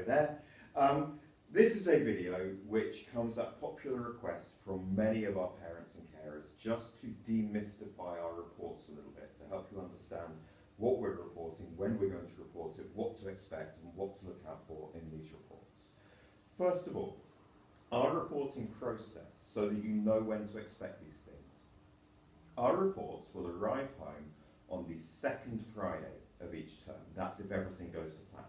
there. This is a video which comes at popular request from many of our parents and carers just to demystify our reports a little bit, to help you understand what we're reporting, when we're going to report it, what to expect and what to look out for in these reports. First of all, our reporting process, so that you know when to expect these things. Our reports will arrive home on the second Friday of each term. That's if everything goes to plan.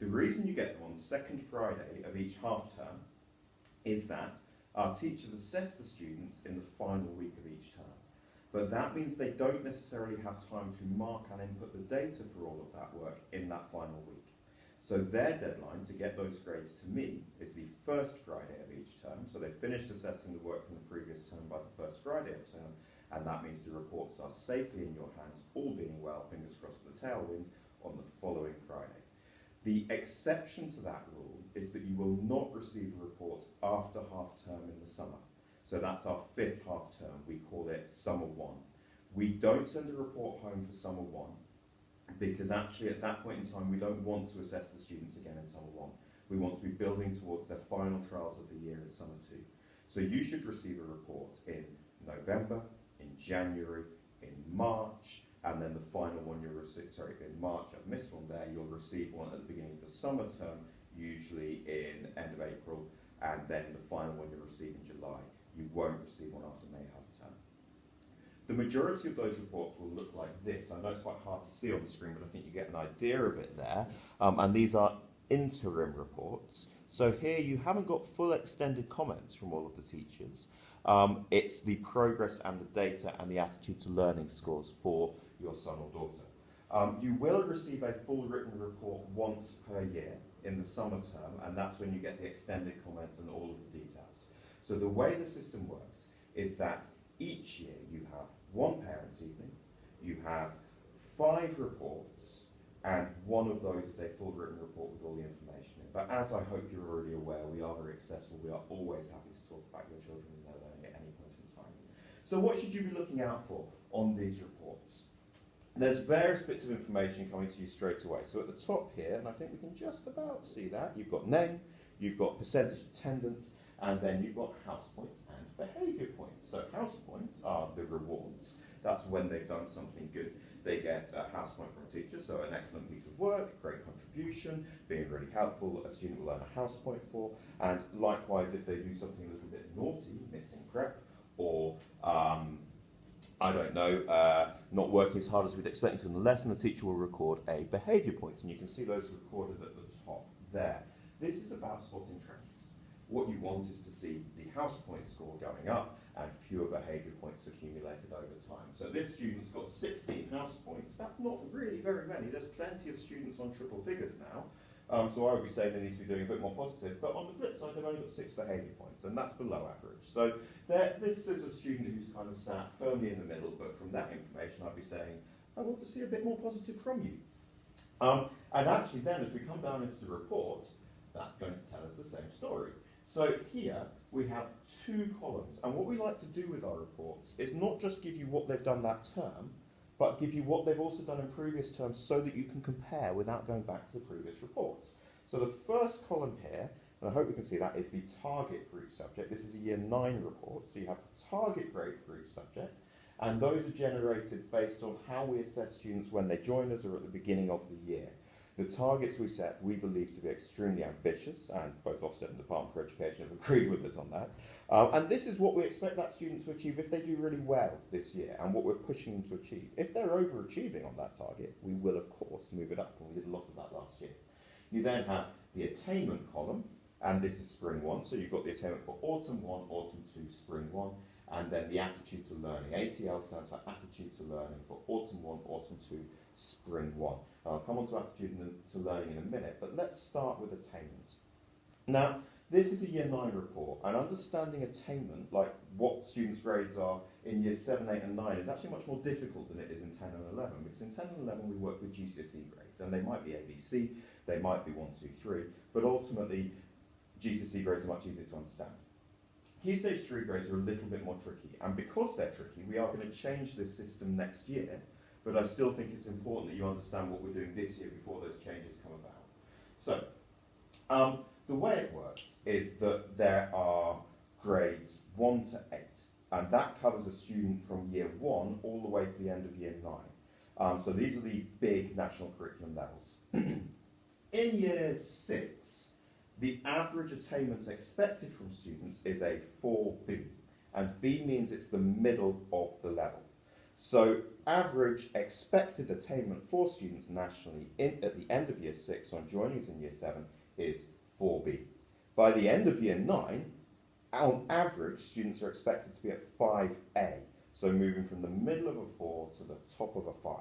The reason you get them on the second Friday of each half term is that our teachers assess the students in the final week of each term. But that means they don't necessarily have time to mark and input the data for all of that work in that final week. So their deadline to get those grades to me is the first Friday of each term. So they've finished assessing the work from the previous term by the first Friday of term, and that means the reports are safely in your hands, all being well, fingers crossed for the tailwind, on the following Friday. The exception to that rule is that you will not receive a report after half term in the summer. So that's our fifth half term. We call it summer one. We don't send a report home for summer one because actually at that point in time we don't want to assess the students again in summer one. We want to be building towards their final trials of the year in summer two. So you should receive a report in November, in January, in March, and then the final one you'll receive, sorry, in March, I've missed one there, you'll receive one at the beginning of the summer term, usually in end of April, and then the final one you'll receive in July. You won't receive one after May half term. The majority of those reports will look like this. I know it's quite hard to see on the screen, but I think you get an idea of it there. And these are interim reports. So here you haven't got full extended comments from all of the teachers. It's the progress and the data and the attitude to learning scores for your son or daughter. You will receive a full written report once per year in the summer term, and that's when you get the extended comments and all of the details. So the way the system works is that each year you have one parents' evening, you have 5 reports, and one of those is a full written report with all the information in. But as I hope you're already aware, we are very accessible. We are always happy to talk about your children and their learning at any point in time. So what should you be looking out for on these reports? There's various bits of information coming to you straight away. So at the top here, and I think we can just about see that, you've got name, you've got percentage attendance, and then you've got house points and behaviour points. So house points are the rewards. That's when they've done something good. They get a house point from a teacher, so an excellent piece of work, great contribution, being really helpful, a student will earn a house point for. And likewise, if they do something a little bit naughty, missing prep, or I don't know, not working as hard as we'd expect to in the lesson, the teacher will record a behaviour point, and you can see those recorded at the top there. This is about spotting trends. What you want is to see the house point score going up and fewer behaviour points accumulated over time. So this student's got 16 house points. That's not really very many. There's plenty of students on triple figures now. So I would be saying they need to be doing a bit more positive. But on the flip side, they've only got 6 behaviour points, and that's below average. So this is a student who's kind of sat firmly in the middle, but from that information, I'd be saying, I want to see a bit more positive from you. And actually then, as we come down into the report, that's going to tell us the same story. So here we have 2 columns, and what we like to do with our reports is not just give you what they've done that term, but give you what they've also done in previous terms so that you can compare without going back to the previous reports. So the first column here, and I hope you can see that, is the target for each subject. This is a Year 9 report, so you have the target grade for each subject, and those are generated based on how we assess students when they join us or at the beginning of the year. The targets we set we believe to be extremely ambitious, and both Ofsted and the Department for Education have agreed with us on that. And this is what we expect that student to achieve if they do really well this year, and what we're pushing them to achieve. If they're overachieving on that target, we will of course move it up, and we did a lot of that last year. You then have the attainment column, and this is spring 1, so you've got the attainment for autumn 1, autumn 2, spring 1, and then the attitude to learning. ATL stands for attitude to learning for autumn 1, autumn 2, spring 1. I'll come on to attitude to learning in a minute, but let's start with attainment. Now, this is a Year 9 report, and understanding attainment, like what students' grades are in Years 7, 8 and 9, is actually much more difficult than it is in 10 and 11, because in 10 and 11 we work with GCSE grades, and they might be ABC, they might be 1, 2, 3, but ultimately GCSE grades are much easier to understand. Key Stage 3 grades are a little bit more tricky, and because they're tricky, we are going to change this system next year, but I still think it's important that you understand what we're doing this year before those changes come about. So, The way it works is that there are grades 1 to 8, and that covers a student from year 1 all the way to the end of year 9. So these are the big national curriculum levels. In year 6, the average attainment expected from students is a 4B, and B means it's the middle of the level. So average expected attainment for students nationally at the end of year 6 on joining us in year 7 is 4B. By the end of year 9, on average, students are expected to be at 5A, so moving from the middle of a 4 to the top of a 5.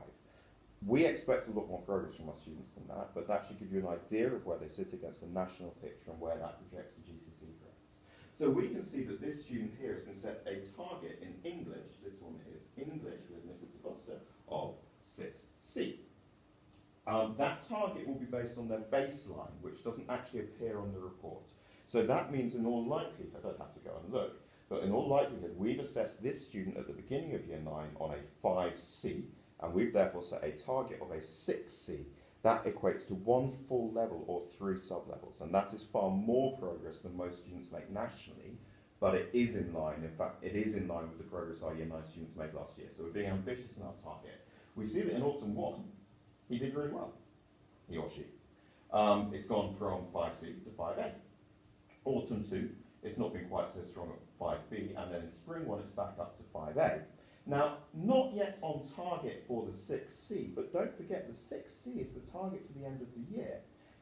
We expect a lot more progress from our students than that, but that should give you an idea of where they sit against a national picture and where that projects to GCSE grades. So we can see that this student here has been set a target in English, this one is English with Mrs. DeCosta, of 6C. That target will be based on their baseline, which doesn't actually appear on the report. So that means in all likelihood, I'd have to go and look, but in all likelihood we've assessed this student at the beginning of year 9 on a 5C, and we've therefore set a target of a 6C. That equates to 1 full level or 3 sub-levels, and that is far more progress than most students make nationally, but it is in line, in fact, it is in line with the progress our year 9 students made last year. So we're being ambitious in our target. We see that in autumn 1, he did really well, he or she. It's gone from 5C to 5A. Autumn 2, it's not been quite so strong at 5B, and then in spring 1, it's back up to 5A. Now, not yet on target for the 6C, but don't forget the 6C is the target for the end of the year.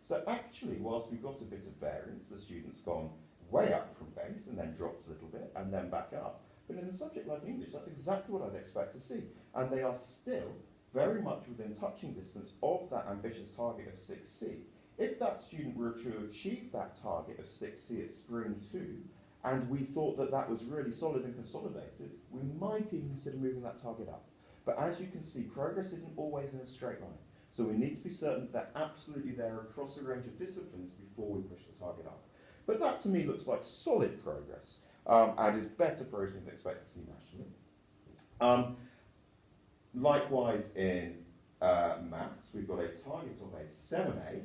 So actually, whilst we've got a bit of variance, the student's gone way up from base and then dropped a little bit and then back up. But in a subject like English, that's exactly what I'd expect to see. And they are still very much within touching distance of that ambitious target of 6C. If that student were to achieve that target of 6C at spring 2, and we thought that that was really solid and consolidated, we might even consider moving that target up. But as you can see, progress isn't always in a straight line. So we need to be certain that they're absolutely there across a range of disciplines before we push the target up. But that to me looks like solid progress, and is better progress than we expect to see nationally. Likewise in maths, we've got a target of a 7A,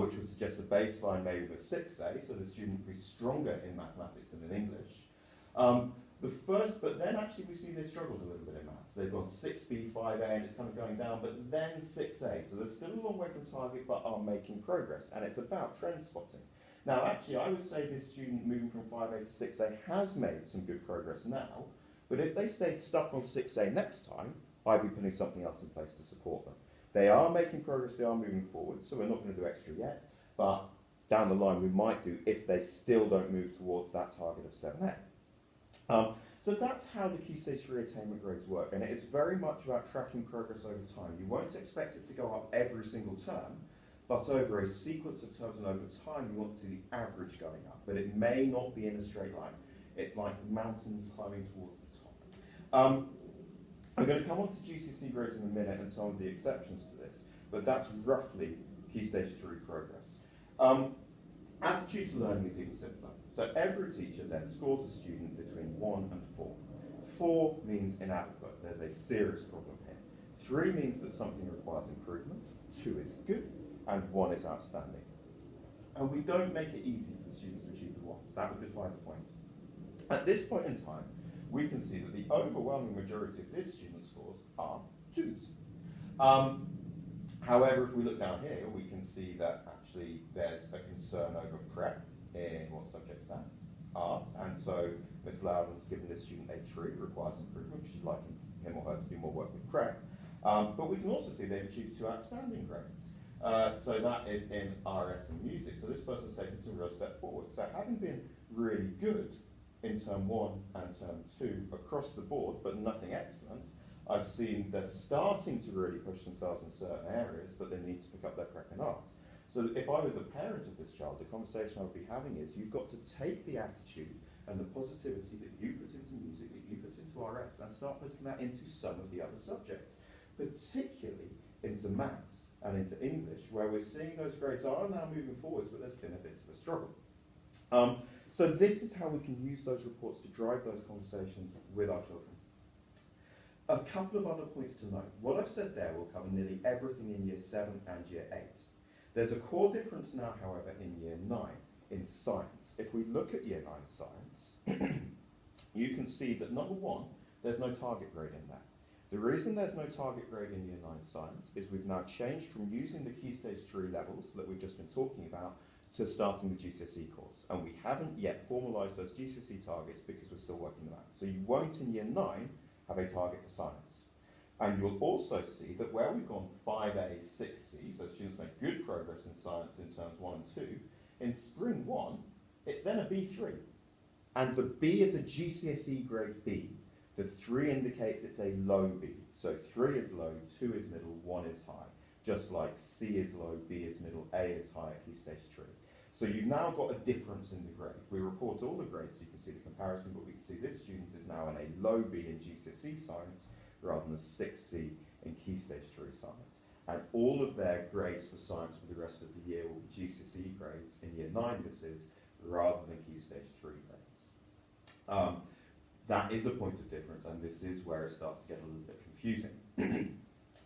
which would suggest a baseline maybe of a 6A, so the student would be stronger in mathematics than in English. But then actually we see they struggled a little bit in maths. They've gone 6B, 5A, and it's kind of going down, but then 6A. So they're still a long way from target, but are making progress, and it's about trend spotting. Now actually I would say this student moving from 5A to 6A has made some good progress now, but if they stayed stuck on 6A next time, I'd be putting something else in place to support them. They are making progress, they are moving forward, so we're not going to do extra yet, but down the line we might do if they still don't move towards that target of 7A. So that's how the Key Stage 3 attainment grades work, and it is very much about tracking progress over time. You won't expect it to go up every single term, but over a sequence of terms and over time you want to see the average going up, but it may not be in a straight line. It's like mountains climbing towards the top. I'm going to come on to GCSE grades in a minute and some of the exceptions to this, but that's roughly Key Stage 3 progress. Attitude to learning is even simpler. So every teacher then scores a student between 1 and 4. 4 means inadequate, there's a serious problem here. 3 means that something requires improvement, 2 is good, and 1 is outstanding. And we don't make it easy for the students to achieve the 1s, that would defy the point. At this point in time, we can see that the overwhelming majority of this student's scores are 2s. However, if we look down here, we can see that actually there's a concern over prep in what subject's that? Art, and so Ms. Loudon's given this student a 3, requires improvement, she'd like him or her to do more work with prep. But we can also see they've achieved 2 outstanding grades. So that is in RS and music, so this person's taken some real step forward. So having been really good in term 1 and term 2 across the board, but nothing excellent, I've seen they're starting to really push themselves in certain areas, but they need to pick up their prep in art. So if I were the parent of this child, the conversation I would be having is you've got to take the attitude and the positivity that you put into music, that you put into RS, and start putting that into some of the other subjects, particularly into maths and into English, where we're seeing those grades are now moving forwards, but there's been a bit of a struggle. So this is how we can use those reports to drive those conversations with our children. A couple of other points to note. What I've said there will cover nearly everything in year 7 and year 8. There's a core difference now, however, in Year 9 in science. If we look at Year 9 science, you can see that number one, there's no target grade in there. The reason there's no target grade in Year 9 science is we've now changed from using the Key Stage 3 levels that we've just been talking about to starting the GCSE course. And we haven't yet formalised those GCSE targets because we're still working them out. So you won't in Year 9 have a target for science. And you'll also see that where we've gone 5A, 6C, so students make good progress in science in terms 1 and 2, in Spring 1, it's then a B3. And the B is a GCSE grade B. The 3 indicates it's a low B. So 3 is low, 2 is middle, 1 is high. Just like C is low, B is middle, A is high at Key Stage 3. So you've now got a difference in the grade. We report all the grades so you can see the comparison, but we can see this student is now in a low B in GCSE science rather than a 6C in Key Stage 3 science. And all of their grades for science for the rest of the year will be GCSE grades in Year 9 this is, rather than Key Stage 3 grades. That is a point of difference, and this is where it starts to get a little bit confusing.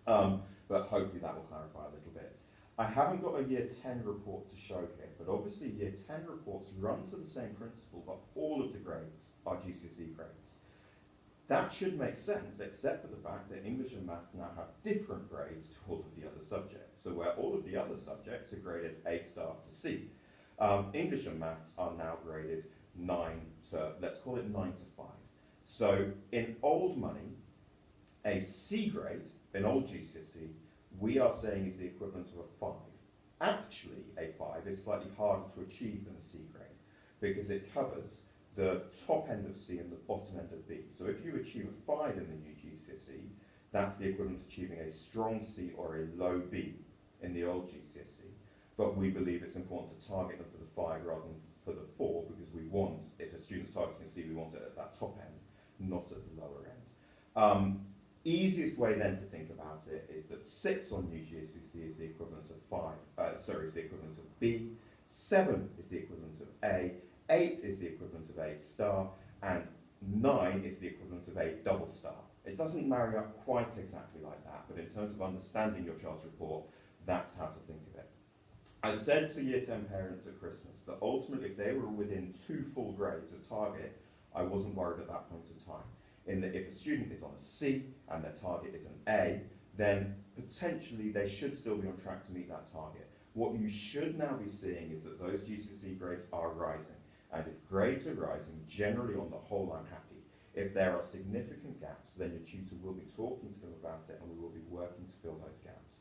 But hopefully that will clarify a little bit. I haven't got a Year 10 report to show here, but obviously Year 10 reports run to the same principle, but all of the grades are GCSE grades. That should make sense, except for the fact that English and Maths now have different grades to all of the other subjects. So where all of the other subjects are graded A star to C, English and Maths are now graded 9 to, let's call it 9 to 5. So in old money, a C grade, in old GCSE, we are saying is the equivalent of a 5. Actually, a 5 is slightly harder to achieve than a C grade because it covers the top end of C and the bottom end of B. So if you achieve a 5 in the new GCSE, that's the equivalent to achieving a strong C or a low B in the old GCSE. But we believe it's important to target them for the 5 rather than for the 4 because we want, if a student's targeting a C, we want it at that top end, not at the lower end. Easiest way then to think about it is that 6 on new GCSE is the equivalent of is the equivalent of B, 7 is the equivalent of A, 8 is the equivalent of A star, and 9 is the equivalent of A double star. It doesn't marry up quite exactly like that, but in terms of understanding your child's report, that's how to think of it. I said to Year 10 parents at Christmas that ultimately if they were within 2 full grades of target, I wasn't worried at that point in time. In that if a student is on a C and their target is an A, then potentially they should still be on track to meet that target. What you should now be seeing is that those GCSE grades are rising. And if grades are rising, generally on the whole I'm happy. If there are significant gaps, then your tutor will be talking to them about it and we will be working to fill those gaps.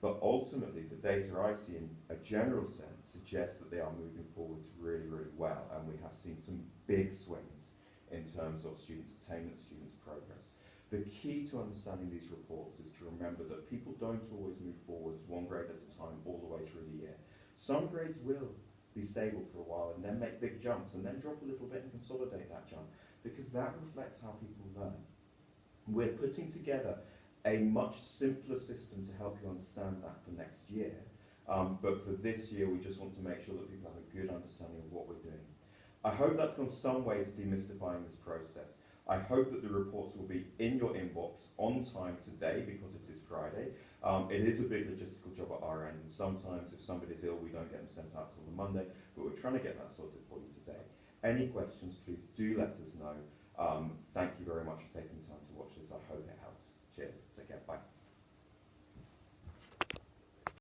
But ultimately, the data I see in a general sense suggests that they are moving forwards really, really well, and we have seen some big swings in terms of students' attainment, students' progress. The key to understanding these reports is to remember that people don't always move forwards 1 grade at a time all the way through the year. Some grades will be stable for a while and then make big jumps and then drop a little bit and consolidate that jump because that reflects how people learn. We're putting together a much simpler system to help you understand that for next year, but for this year we just want to make sure that people have a good understanding of what we're doing. I hope that's gone some way to demystifying this process. I hope that the reports will be in your inbox on time today because it is Friday. It is a big logistical job at our end, and sometimes if somebody's ill we don't get them sent out till the Monday, but we're trying to get that sorted for you today. Any questions, please do let us know. Thank you very much for taking the time to watch this. I hope it helps. Cheers. Take care. Bye.